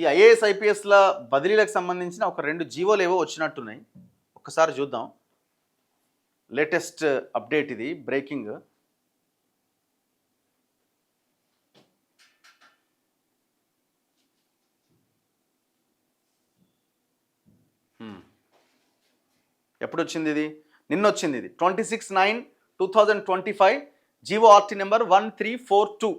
ఈ ఐఏఎస్ ఐపీఎస్ల బదిలీలకు సంబంధించిన ఒక 2 జీవోలు ఏవో వచ్చినట్టున్నాయి. ఒక్కసారి చూద్దాం. లేటెస్ట్ అప్డేట్ ఇది, బ్రేకింగ్. ఎప్పుడు వచ్చింది ఇది? నిన్న వచ్చింది ఇది. 26/9/2025 GO RT number 1342.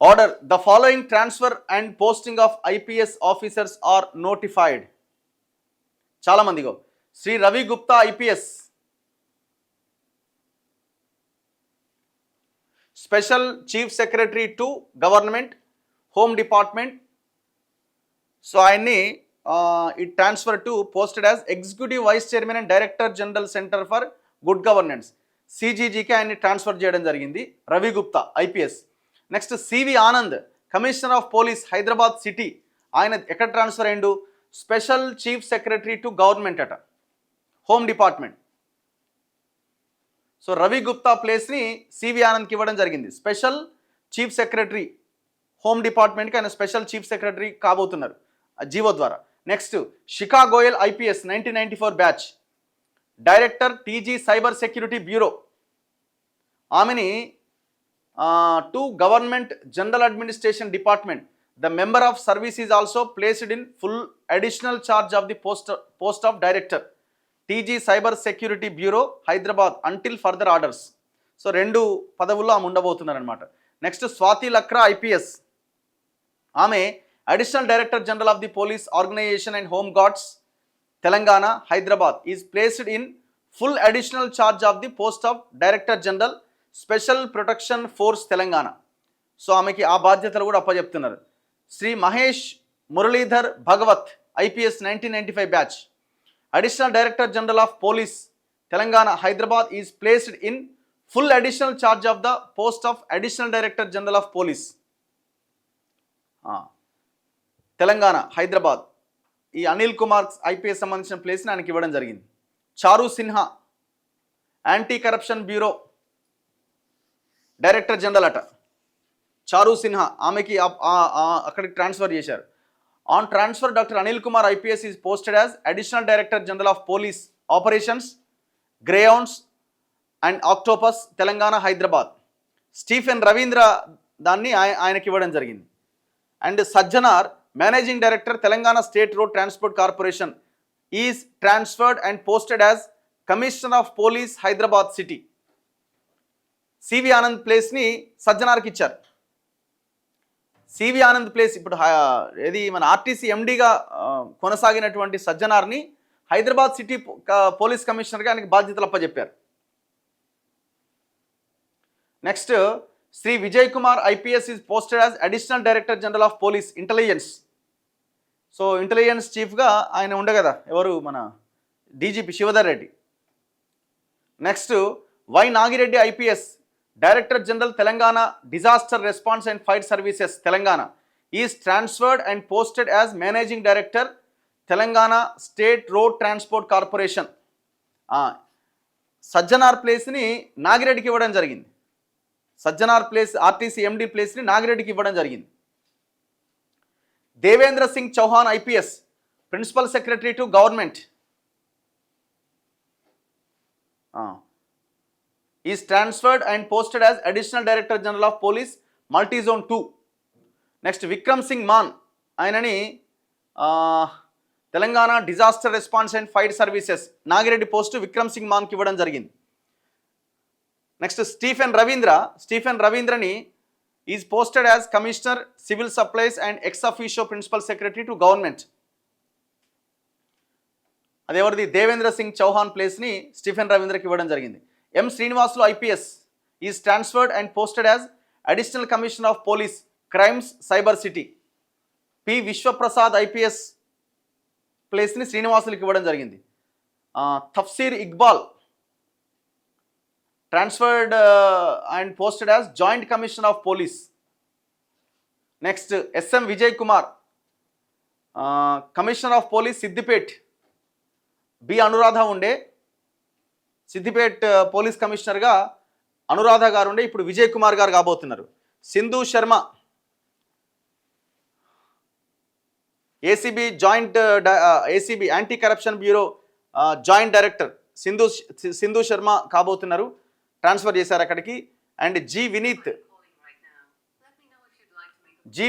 Order, the following transfer and posting of IPS officers are notified. చాలా మందిగో Shri Ravi Gupta IPS, special chief secretary to government home department. So ఆయన్ని ఈ transfer to posted as executive vice chairman and director general centre for good governance CGGకి ఆయన్ని ట్రాన్స్ఫర్ చేయడం జరిగింది. Ravi Gupta IPS. Next CV Anand, commissioner of police Hyderabad city, ఆయన ఎక్కడ ట్రాన్స్ఫర్ అయ్యిండు? Special chief secretary to government అట, home department. So Ravi Gupta ప్లేస్ని సివి ఆనంద్కి ఇవ్వడం జరిగింది. స్పెషల్ చీఫ్ సెక్రటరీ హోమ్ డిపార్ట్మెంట్కి ఆయన స్పెషల్ చీఫ్ సెక్రటరీ కాబోతున్నారు జీవో ద్వారా. Next Shikha Goyal IPS 1994 batch, director TG cyber security bureau, ఆమెని to government general administration department. The member of service is also placed in full additional charge of the post of director TG cyber security bureau Hyderabad until further orders. So 2 పదవుల్లో ఆమె ఉండబోతున్నారనమాట. Next Swathi Lakra IPS, ఆమె additional director general of the police organisation and home guards Telangana Hyderabad is placed in full additional charge of the post of director general special protection force Telangana. So ఆమెకి ఆ బాధ్యతలు కూడా అప్పచెప్తున్నారు. శ్రీ మహేష్ మురళీధర్ భగవత్ IPS 1995 batch, additional director general of police Telangana Hyderabad is placed in full additional charge of the post of additional director general of police Telangana Hyderabad. ఈ Anil Kumar IPS సంబంధించిన ప్లేస్ని ఆయనకి ఇవ్వడం జరిగింది. Charu Sinha, anti corruption bureau director general అట, చారు సిన్హా, ఆమెకి అక్కడికి ట్రాన్స్ఫర్ చేశారు. On transfer doctor Anil Kumar IPS is posted as additional director general of police operations greyhounds and octopus Telangana Hyderabad. Stephen Ravindra దాన్ని ఆయనకి ఇవ్వడం జరిగింది. And Sajjanar, managing director Telangana state road transport corporation is transferred and posted as commissioner of police Hyderabad city. CV Anand ప్లేస్ని సజ్జనార్కి ఇచ్చారు. CV Anand place ఇప్పుడు ఏది మన ఆర్టీసీ MDగా కొనసాగినటువంటి సజ్జనార్ని హైదరాబాద్ సిటీ పోలీస్ కమిషనర్గా ఆయనకి బాధ్యతలు అప్పచెప్పారు. Next Shri Vijay Kumar IPS is posted as additional director general of police intelligence. So intelligence చీఫ్గా ఆయన ఉండే కదా, ఎవరు మన DGP Shivdhar Reddy. Next Y Nagireddy IPS, director general Telangana disaster response and fire services Telangana is transferred and posted as managing director Telangana state road transport corporation. Sajjanar ప్లేస్ని నాగిరెడ్డికి ఇవ్వడం జరిగింది. సజ్జనార్ ప్లేస్ ఆర్టీసీ MD ప్లేస్ని నాగిరెడ్డికి ఇవ్వడం జరిగింది. Devendra Singh Chauhan IPS, principal secretary to government is transferred and posted as additional director general of police multizone 2. Next Vikram Singh Mann, ఆయనని Telangana disaster response and fire services Nagireddy post Vikram Singh మాన్కి ఇవ్వడం జరిగింది. నెక్స్ట్ స్టీఫెన్ రవీంద్రని is posted as commissioner civil supplies and ex officio principal secretary to government. అదేవరిది దేవేంద్ర సింగ్ చౌహాన్ ప్లేస్ని Stephen రవీంద్రకి ఇవ్వడం జరిగింది. M Srinivasulu IPS is transferred and posted as additional commissioner of police crimes cyber city. P Vishwaprasad IPS ప్లేస్ని శ్రీనివాసులకి ఇవ్వడం జరిగింది. Tafseer Iqbal transferred and posted as joint commissioner of police. Next SM Vijay Kumar, commissioner of police Siddipet. B Anuradha ఉండే సిద్దిపేట్ పోలీస్ కమిషనర్గా అనురాధ గారు ఉండే, ఇప్పుడు విజయ్ కుమార్ గారు కాబోతున్నారు. Sindhu Sharma ACB joint ACB anti corruption bureau joint director Sindhu Sharma కాబోతున్నారు, ట్రాన్స్ఫర్ చేశారు అక్కడికి. And G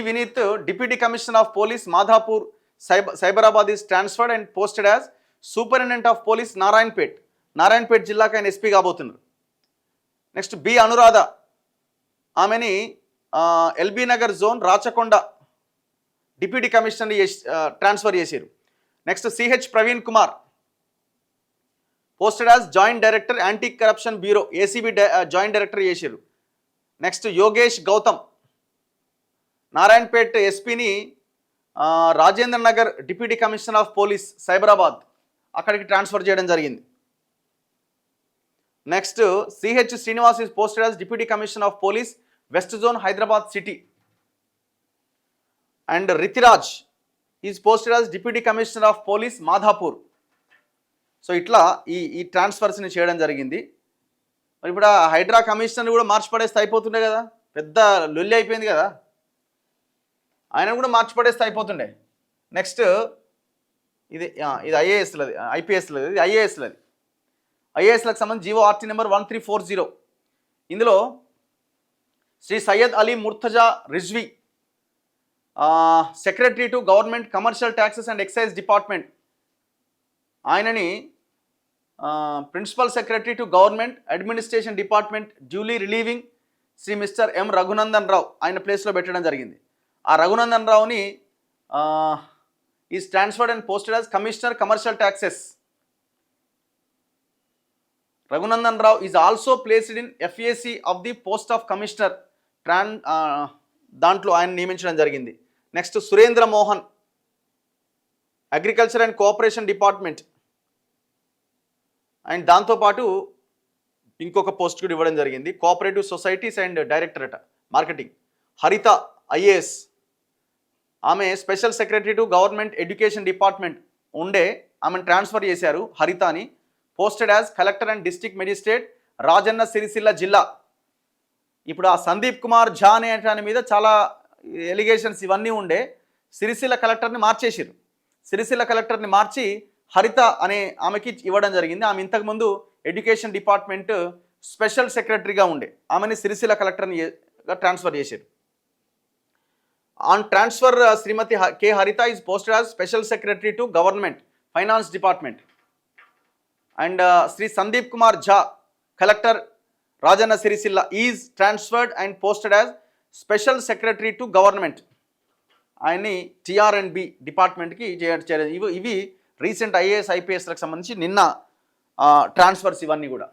Vineeth deputy commissioner of police Madhapur Cyberabad is transferred and posted as superintendent of police Narayanpet జిల్లాకి ఆయన ఎస్పీ కాబోతున్నారు. నెక్స్ట్ బి అనురాధ, ఆమెని LB Nagar zone Rachakonda deputy commissioner transfer చేశారు. Next Ch Praveen Kumar posted as joint director anti corruption bureau ACB joint director చేశారు. నెక్స్ట్ యోగేష్ గౌతమ్ నారాయణపేట్ ఎస్పీని Rajendra Nagar deputy commissioner of police Cyberabad అక్కడికి ట్రాన్స్ఫర్ చేయడం జరిగింది. Next Ch Srinivas is posted as deputy commissioner of police west zone Hyderabad city. And Ritiraj is posted as deputy commissioner of police Madhapur. So ఇట్లా ఈ ట్రాన్స్ఫర్స్ని చేయడం జరిగింది. మరి ఇప్పుడు ఆ హైడ్రా కమిషనర్ కూడా మార్చి పడేస్తే అయిపోతుండే కదా, పెద్ద లొల్లి అయిపోయింది కదా, ఆయన కూడా మార్చి పడేస్తే అయిపోతుండే. నెక్స్ట్ ఇది ఐఏఎస్లది, ఐపీఎస్లది, ఇది ఐఏఎస్లది. ఐఏఎస్లకు సంబంధించి జీవో ఆర్టీ నెంబర్ 1340. ఇందులో Shri Syed Ali Murtaza Rizvi secretary to government commercial taxes and excise department, ఆయనని principal secretary to government administration department duly relieving Shri mister M Raghunandan Rao ఆయన ప్లేస్లో పెట్టడం జరిగింది. ఆ రఘునందన్ రావుని is transferred and posted as commissioner commercial taxes. Raghunandan Rao is also placed in FAC of the post of commissioner దాంట్లో ఆయన నియమించడం జరిగింది. Next Surendra Mohan agriculture and cooperation department, and దాంతోపాటు ఇంకొక పోస్ట్ కూడా ఇవ్వడం జరిగింది, cooperative societies and directorate marketing. Haritha IAS, ఆమె special secretary to government education department ఉండే, ఆమెను ట్రాన్స్ఫర్ చేశారు హరితాని, posted as collector and district magistrate Rajanna Sircilla జిల్లా. ఇప్పుడు ఆ సందీప్ కుమార్ ఝా అనే దాని మీద చాలా ఎలిగేషన్స్ ఇవన్నీ ఉండే, సిరిసిల్ల కలెక్టర్ని మార్చేసారు. సిరిసిల్ల కలెక్టర్ని మార్చి హరిత అనే ఆమెకి ఇవ్వడం జరిగింది. ఆమె ఇంతకుముందు ఎడ్యుకేషన్ డిపార్ట్మెంట్ స్పెషల్ సెక్రటరీగా ఉండే, ఆమెని సిరిసిల్ల కలెక్టర్ని ట్రాన్స్ఫర్ చేశారు. On transfer Shrimati K Haritha is posted as special secretary to government finance department. And Shri Sandeep Kumar Jha collector Rajanna Sircilla is transferred and posted as special secretary to government, ఆయన్ని టిఆర్ఎండ్బి డిపార్ట్మెంట్కి చేయడం. ఇవి రీసెంట్ ఐఏఎస్ ఐపీఎస్లకు సంబంధించి నిన్న ట్రాన్స్ఫర్స్ ఇవన్నీ కూడా.